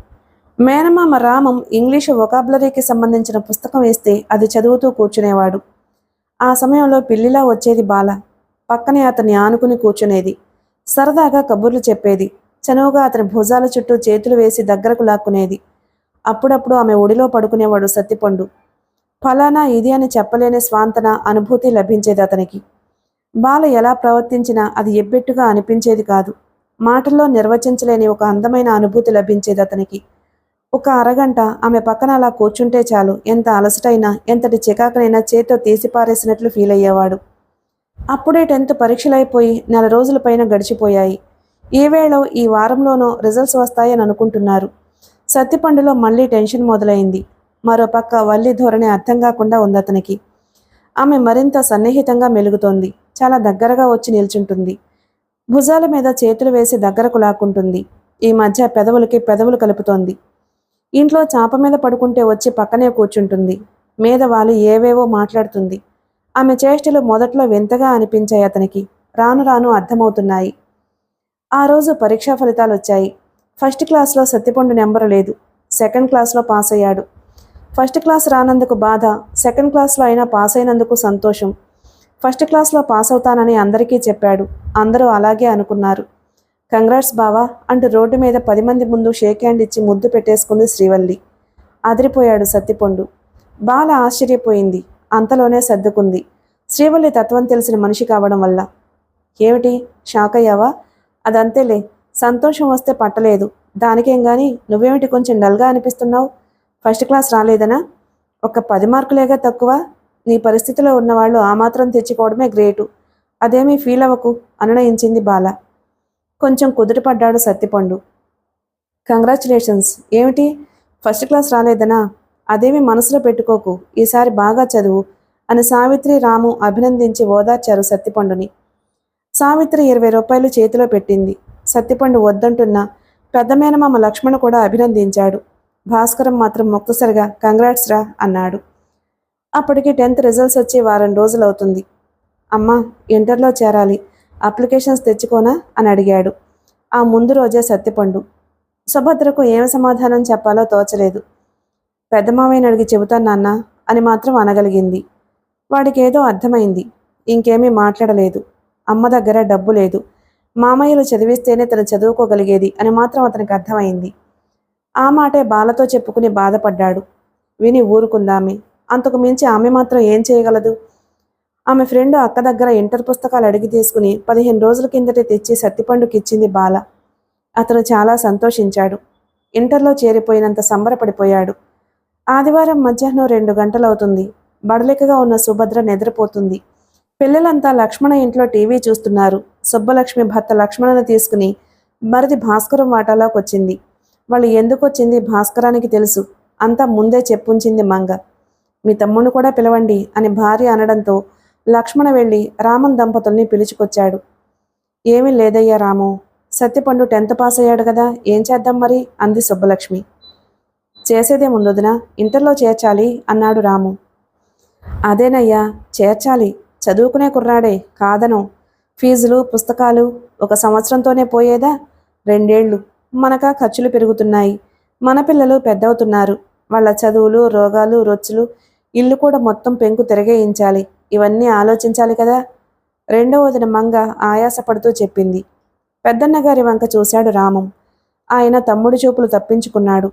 మేనమామ రామం ఇంగ్లీషు వొకాబులరీకి సంబంధించిన పుస్తకం వేస్తే అది చదువుతూ కూర్చునేవాడు. ఆ సమయంలో పిల్లిలా వచ్చేది బాల. పక్కనే అతన్ని ఆనుకుని కూర్చునేది. సరదాగా కబుర్లు చెప్పేది. చనువుగా అతని భుజాల చుట్టూ చేతులు వేసి దగ్గరకు లాక్కునేది. అప్పుడప్పుడు ఆమె ఒడిలో పడుకునేవాడు సత్తిపండు. ఫలానా ఇది అని చెప్పలేని స్వాంతన అనుభూతి లభించేది అతనికి. బాల ఎలా ప్రవర్తించినా అది ఎబ్బెట్టుగా అనిపించేది కాదు. మాటల్లో నిర్వచించలేని ఒక అందమైన అనుభూతి లభించేది అతనికి. ఒక అరగంట ఆమె పక్కన అలా కూర్చుంటే చాలు ఎంత అలసటైనా ఎంతటి చికాకనైనా చేత్తో తీసిపారేసినట్లు ఫీల్ అయ్యేవాడు. అప్పుడే 10th పరీక్షలైపోయి 4 రోజుల పైన గడిచిపోయాయి. ఈ వేళ ఈ వారంలోనో రిజల్ట్స్ వస్తాయని అనుకుంటున్నారు. సత్తిపండులో మళ్ళీ టెన్షన్ మొదలైంది. మరోపక్క వల్లి ధోరణి అర్థం కాకుండా ఉందతనికి. ఆమె మరింత సన్నిహితంగా మెలుగుతోంది. చాలా దగ్గరగా వచ్చి నిల్చుంటుంది. భుజాల మీద చేతులు వేసి దగ్గరకు లాక్కుంటుంది. ఈ మధ్య పెదవులకి పెదవులు కలుపుతోంది. ఇంట్లో చాప మీద పడుకుంటే వచ్చి పక్కనే కూర్చుంటుంది. మీద వాలి ఏవేవో మాట్లాడుతుంది. ఆమె చేష్టలు మొదట్లో వింతగా అనిపించాయి అతనికి. రాను రాను అర్థమవుతున్నాయి. ఆ రోజు పరీక్షా ఫలితాలు వచ్చాయి. ఫస్ట్ క్లాస్లో సత్తిపండు నెంబరు లేదు. సెకండ్ క్లాస్లో పాస్ అయ్యాడు. ఫస్ట్ క్లాస్ రానందుకు బాధ, సెకండ్ క్లాస్లో అయినా పాస్ అయినందుకు సంతోషం. ఫస్ట్ క్లాస్లో పాస్ అవుతానని అందరికీ చెప్పాడు. అందరూ అలాగే అనుకున్నారు. కంగ్రాట్స్ బావా అంటూ రోడ్డు మీద 10 మంది ముందు షేక్ హ్యాండ్ ఇచ్చి ముద్దు పెట్టేసుకుంది శ్రీవల్లి. అదిరిపోయాడు సత్తిపండు. బాల ఆశ్చర్యపోయింది. అంతలోనే సర్దుకుంది. శ్రీవల్లి తత్వం తెలిసిన మనిషి కావడం వల్ల. ఏమిటి షాక్ అయ్యావా? అదంతేలే, సంతోషం వస్తే పట్టలేదు. దానికేం గాని నువ్వేమిటి కొంచెం డల్గా అనిపిస్తున్నావు? First class రాలేదనా? ఒక 10 మార్కులేగా తక్కువ. నీ పరిస్థితిలో ఉన్నవాళ్ళు ఆ మాత్రం తెచ్చుకోవడమే గ్రేటు. అదేమీ ఫీల్ అవ్వకు అనునయించింది బాల. కొంచెం కుదుటపడ్డాడు సత్తిపండు. కంగ్రాచులేషన్స్. ఏమిటి ఫస్ట్ క్లాస్ రాలేదనా? అదేమీ మనసులో పెట్టుకోకు, ఈసారి బాగా చదువు అని సావిత్రి రాము అభినందించి ఓదార్చారు సత్తిపండుని. సావిత్రి 20 రూపాయలు చేతిలో పెట్టింది. సత్తిపండు వద్దంటున్నా పెద్ద మేనమామ లక్ష్మణ్ కూడా అభినందించాడు. భాస్కరం మాత్రం ముక్తసరిగా కంగ్రాట్స్ రా అన్నాడు. అప్పటికి 10th రిజల్ట్స్ వచ్చి వారం రోజులవుతుంది. అమ్మా, ఇంటర్లో చేరాలి, అప్లికేషన్స్ తెచ్చుకోనా అని అడిగాడు. ఆ ముందు రోజే సత్తిపండు. సుభద్రకు ఏం సమాధానం చెప్పాలో తోచలేదు. పెద్ద మావయ్యని అడిగి చెబుతాను నాన్న అని మాత్రం అనగలిగింది. వాడికేదో అర్థమైంది. ఇంకేమీ మాట్లాడలేదు. అమ్మ దగ్గర డబ్బు లేదు. మామయ్యలు చదివిస్తేనే తను చదువుకోగలిగేది అని మాత్రం అతనికి అర్థమైంది. ఆ మాటే బాలతో చెప్పుకుని బాధపడ్డాడు. విని ఊరుకుందామె. అంతకు మించి ఆమె మాత్రం ఏం చేయగలదు? ఆమె ఫ్రెండ్ అక్క దగ్గర ఇంటర్ పుస్తకాలు అడిగి తీసుకుని 15 రోజుల కిందటే తెచ్చి సత్తిపండుకిచ్చింది బాల. అతను చాలా సంతోషించాడు. ఇంటర్లో చేరిపోయినంత సంబరపడిపోయాడు. ఆదివారం మధ్యాహ్నం 2 గంటలవుతుంది. బడలికగా ఉన్న సుభద్ర నిద్రపోతుంది. పిల్లలంతా లక్ష్మణ ఇంట్లో టీవీ చూస్తున్నారు. సుబ్బలక్ష్మి భర్త లక్ష్మణను తీసుకుని మరిది భాస్కరం వాటాలోకి వచ్చింది. వాళ్ళు ఎందుకొచ్చింది భాస్కరానికి తెలుసు. అంతా ముందే చెప్పుంచింది మంగ. మీ తమ్ముడిని కూడా పిలవండి అని భార్య అనడంతో లక్ష్మణ వెళ్ళి రామన్ దంపతుల్ని పిలుచుకొచ్చాడు. ఏమీ లేదయ్యా రాము, సత్తిపండు 10th పాస్ అయ్యాడు కదా, ఏం చేద్దాం మరి అంది సుబ్బలక్ష్మి. చేసేదేముందొదినా, ఇంటర్లో చేర్చాలి అన్నాడు రాము. అదేనయ్యా, చేర్చాలి. చదువుకునే కుర్రాడే, కాదను. ఫీజులు పుస్తకాలు 1 సంవత్సరంతోనే పోయేదా? 2 ఏళ్ళు. మనకా ఖర్చులు పెరుగుతున్నాయి. మన పిల్లలు పెద్దవుతున్నారు. వాళ్ళ చదువులు, రోగాలు, రొచ్చులు, ఇల్లు కూడా మొత్తం పెంకు తిరగేయించాలి. ఇవన్నీ ఆలోచించాలి కదా. రెండో వదిన మంగ ఆయాసపడుతూ చెప్పింది. పెద్దన్నగారి వంక చూశాడు రామం. ఆయన తమ్ముడి చూపులు తప్పించుకున్నాడు.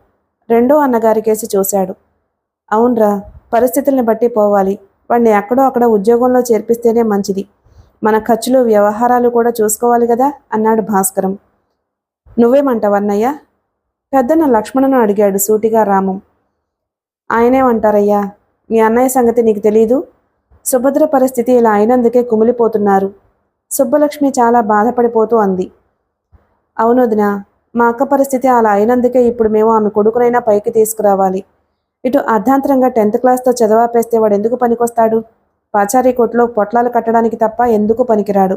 రెండో అన్నగారికేసి చూశాడు. అవునరా, పరిస్థితుల్ని బట్టి పోవాలి. వాడిని ఎక్కడో అక్కడ ఉద్యోగంలో చేర్పిస్తేనే మంచిది. మన ఖర్చులు వ్యవహారాలు కూడా చూసుకోవాలి కదా అన్నాడు భాస్కరం. నువ్వేమంటావన్నయ్య? పెద్దన్న లక్ష్మణను అడిగాడు సూటిగా రామం. ఆయనేమంటారయ్యా, మీ అన్నయ్య సంగతి నీకు తెలీదు. సుభద్ర పరిస్థితి ఇలా అయినందుకే కుమిలిపోతున్నారు. సుబ్బలక్ష్మి చాలా బాధపడిపోతూ అంది. అవునొదినా, మా అక్క పరిస్థితి అలా అయినందుకే ఇప్పుడు మేము ఆమె కొడుకునైనా పైకి తీసుకురావాలి. ఇటు అర్ధాంతరంగా 10th క్లాస్తో చదవాపేస్తే వాడు ఎందుకు పనికొస్తాడు? పాచారీ కొట్లో పొట్లాలు కట్టడానికి తప్ప ఎందుకు పనికిరాడు.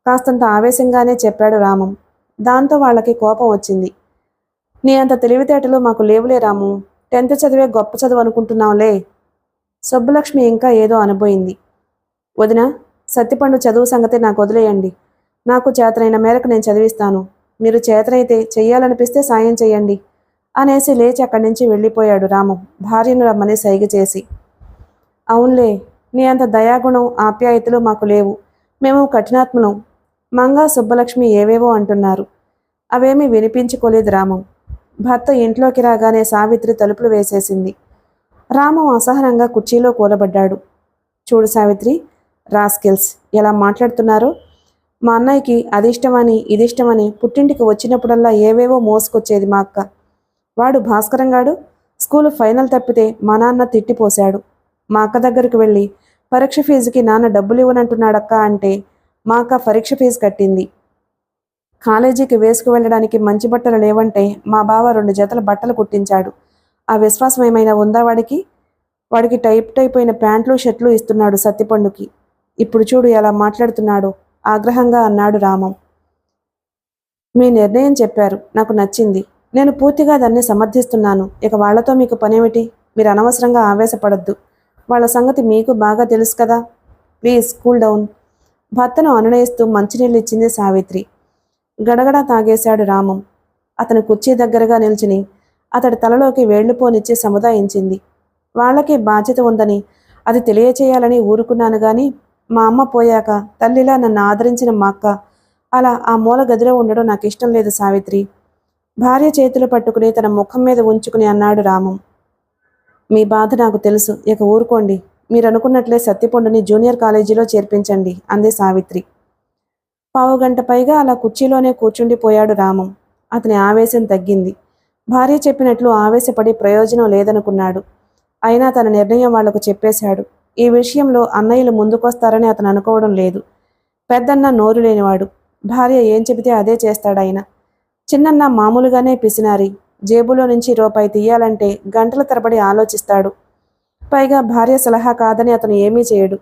కాస్తంత ఆవేశంగానే చెప్పాడు రామం. దాంతో వాళ్ళకి కోపం వచ్చింది. నీ అంత తెలివితేటలు మాకు లేవులే రాము. 10th చదివే గొప్ప చదువు అనుకుంటున్నావులే. సుబ్బలక్ష్మి ఇంకా ఏదో అనబోయింది. వదినా, సత్తిపండు చదువు సంగతి నాకు వదిలేయండి. నాకు చేతనైన మేరకు నేను చదివిస్తాను. మీరు చేతనైతే చెయ్యాలనిపిస్తే సాయం చెయ్యండి అనేసి లేచి అక్కడి నుంచి వెళ్ళిపోయాడు రామం భార్యను రమ్మని సైగ చేసి. అవునులే, నీ అంత దయాగుణం ఆప్యాయతలు మాకు లేవు. మేము కఠినాత్మలం. మంగా సుబ్బలక్ష్మి ఏవేవో అంటున్నారు. అవేమీ వినిపించుకోలేదు రామం. భర్త ఇంట్లోకి రాగానే సావిత్రి తలుపులు వేసేసింది. రామం అసహనంగా కుర్చీలో కూలబడ్డాడు. చూడు సావిత్రి, రాస్కెల్స్ ఎలా మాట్లాడుతున్నారో. మా అన్నయ్యకి అదిష్టమని ఇదిష్టమని పుట్టింటికి వచ్చినప్పుడల్లా ఏవేవో మోసుకొచ్చేది మా అక్క. వాడు భాస్కరంగాడు స్కూలు ఫైనల్ తప్పితే మా నాన్న తిట్టిపోశాడు. మా అక్క దగ్గరికి వెళ్ళి పరీక్ష ఫీజుకి నాన్న డబ్బులు ఇవ్వనంటున్నాడక్క అంటే మా అక్క పరీక్ష ఫీజు కట్టింది. కాలేజీకి వేసుకు వెళ్ళడానికి మంచి బట్టలు లేవంటే మా బావ 2 జతల బట్టలు కుట్టించాడు. ఆ విశ్వాసం ఏమైనా ఉందా వాడికి? వాడికి టైపోయిన ప్యాంట్లు షర్ట్లు ఇస్తున్నాడు సత్తిపండుకి. ఇప్పుడు చూడు ఎలా మాట్లాడుతున్నాడో ఆగ్రహంగా అన్నాడు రామం. మీ నిర్ణయం చెప్పారు, నాకు నచ్చింది. నేను పూర్తిగా దాన్ని సమర్థిస్తున్నాను. ఇక వాళ్లతో మీకు పనేమిటి? మీరు అనవసరంగా ఆవేశపడద్దు. వాళ్ళ సంగతి మీకు బాగా తెలుసు కదా. Please cool down. భర్తను అనునయిస్తూ మంచినీళ్ళు ఇచ్చింది సావిత్రి. గడగడ తాగేశాడు రామం. అతని కుర్చీ దగ్గరగా నిల్చుని అతడి తలలోకి వేళ్లుపోనిచ్చి సముదాయించింది. వాళ్ళకి బాధ్యత ఉందని అది తెలియచేయాలని ఊరుకున్నాను గాని మా అమ్మ పోయాక తల్లిలా నన్ను ఆదరించిన మా అక్క అలా ఆ మూల గదిలో ఉండడం నాకు ఇష్టం లేదు సావిత్రి. భార్య చేతులు పట్టుకుని తన ముఖం మీద ఉంచుకుని అన్నాడు రామం. మీ బాధ నాకు తెలుసు, ఇక ఊరుకోండి. మీరు అనుకున్నట్లే సత్తిపండుని జూనియర్ కాలేజీలో చేర్పించండి అంది సావిత్రి. పావుగంట పైగా అలా కుర్చీలోనే కూర్చుండిపోయాడు రామం. అతని ఆవేశం తగ్గింది. భార్య చెప్పినట్లు ఆవేశపడి ప్రయోజనం లేదనుకున్నాడు. అయినా తన నిర్ణయం వాళ్లకు చెప్పేశాడు. ఈ విషయంలో అన్నయ్యలు ముందుకొస్తారని అతను అనుకోవడం లేదు. పెద్దన్న నోరు లేనివాడు. భార్య ఏం చెబితే అదే చేస్తాడాయన. చిన్నన్న మామూలుగానే పిసినారి. జేబులో నుంచి రూపాయి తీయాలంటే గంటల తరబడి ఆలోచిస్తాడు. పైగా భార్య సలహా కాదని అతను ఏమీ చేయడు.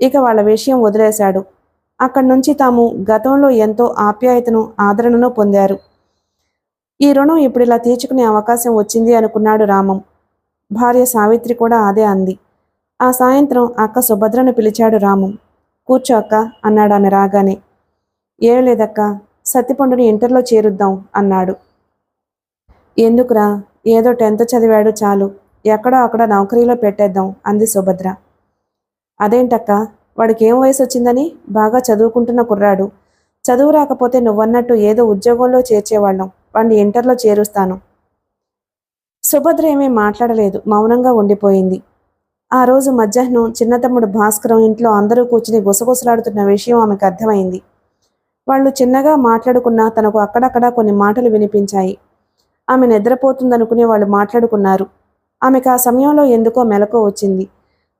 ఇక వాళ్ళ విషయం వదిలేశాడు. అక్కడి నుంచి తాము గతంలో ఎంతో ఆప్యాయతను ఆదరణను పొందారు. ఈ రుణం ఇప్పుడిలా తీర్చుకునే అవకాశం వచ్చింది అనుకున్నాడు రామం. భార్య సావిత్రి కూడా అదే అంది. ఆ సాయంత్రం అక్క సుభద్రను పిలిచాడు రామం. కూర్చో అక్క అన్నాడు ఆమె రాగానే. ఏం లేదక్క, సత్తిపండుని ఇంటర్లో చేరుద్దాం అన్నాడు. ఎందుకురా, ఏదో 10th చదివాడు చాలు, ఎక్కడో అక్కడ నౌకరీలో పెట్టేద్దాం అంది సుభద్ర. అదేంటక్క, వాడికి ఏం వయసు వచ్చిందని? బాగా చదువుకుంటున్న కుర్రాడు. చదువు రాకపోతే నువ్వన్నట్టు ఏదో ఉద్యోగంలో చేర్చేవాళ్ళం. వాడిని ఇంటర్లో చేరుస్తాను. సుభద్ర ఏమీ మాట్లాడలేదు, మౌనంగా ఉండిపోయింది. ఆ రోజు మధ్యాహ్నం చిన్న తమ్ముడు భాస్కరం ఇంట్లో అందరూ కూర్చుని గుసగుసలాడుతున్న విషయం ఆమెకు అర్థమైంది. వాళ్ళు చిన్నగా మాట్లాడుకున్నా తనకు అక్కడక్కడా కొన్ని మాటలు వినిపించాయి. ఆమె నిద్రపోతుందనుకుని వాళ్ళు మాట్లాడుకున్నారు. ఆమెకు ఆ సమయంలో ఎందుకో మెలకువ వచ్చింది.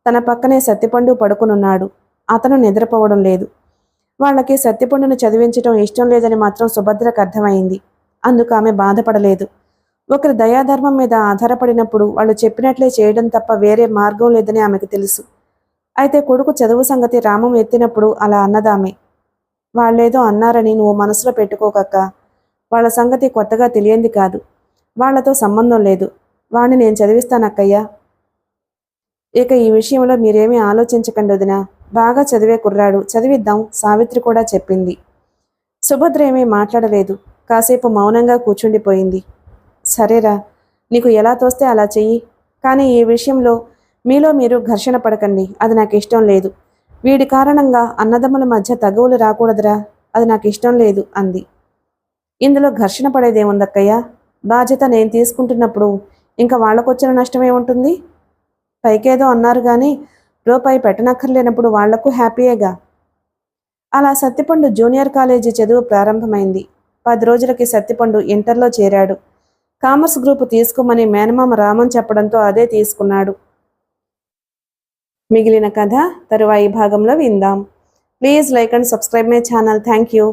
తన పక్కనే సత్తిపండు పడుకునున్నాడు. అతను నిద్రపోవడం లేదు. వాళ్ళకి సత్తిపండును చదివించటం ఇష్టం లేదని మాత్రం సుభద్రకు అర్థమైంది. అందుకు ఆమె బాధపడలేదు. ఒకరి దయాధర్మం మీద ఆధారపడినప్పుడు వాళ్ళు చెప్పినట్లే చేయడం తప్ప వేరే మార్గం లేదని ఆమెకు తెలుసు. అయితే కొడుకు చదువు సంగతి రామం ఎత్తినప్పుడు అలా అన్నదామె. వాళ్ళేదో అన్నారని నువ్వు మనసులో పెట్టుకోకక్క. వాళ్ళ సంగతి కొత్తగా తెలియంది కాదు. వాళ్లతో సంబంధం లేదు. వాణ్ణి నేను చదివిస్తానక్కయ్యా. ఇక ఈ విషయంలో మీరేమీ ఆలోచించకండి వదినా. బాగా చదివే కుర్రాడు, చదివిద్దాం సావిత్రి కూడా చెప్పింది. సుభద్ర ఏమీ మాట్లాడలేదు. కాసేపు మౌనంగా కూర్చుండిపోయింది. సరేరా, నీకు ఎలా తోస్తే అలా చెయ్యి. కానీ ఈ విషయంలో మీలో మీరు ఘర్షణ పడకండి. అది నాకు ఇష్టం లేదు. వీడి కారణంగా అన్నదమ్ముల మధ్య తగువులు రాకూడదురా. అది నాకు ఇష్టం లేదు అంది. ఇందులో ఘర్షణ పడేదేముందక్కయ్యా? బాధ్యత నేను తీసుకుంటున్నప్పుడు ఇంకా వాళ్లకొచ్చిన నష్టమే ఉంటుంది. పైకేదో అన్నారు కానీ రూపాయి పెట్టనక్కర్లేనప్పుడు వాళ్లకు హ్యాపీయేగా. అలా సత్తిపండు జూనియర్ కాలేజీ చదువు ప్రారంభమైంది. 10 రోజులకి సత్తిపండు ఇంటర్లో చేరాడు. కామర్స్ గ్రూపు తీసుకోమని మేనమామ రామన్ చెప్పడంతో అదే తీసుకున్నాడు. మిగిలిన కథ తరువాయి భాగంలో విందాం. Please like and subscribe my channel. Thank you.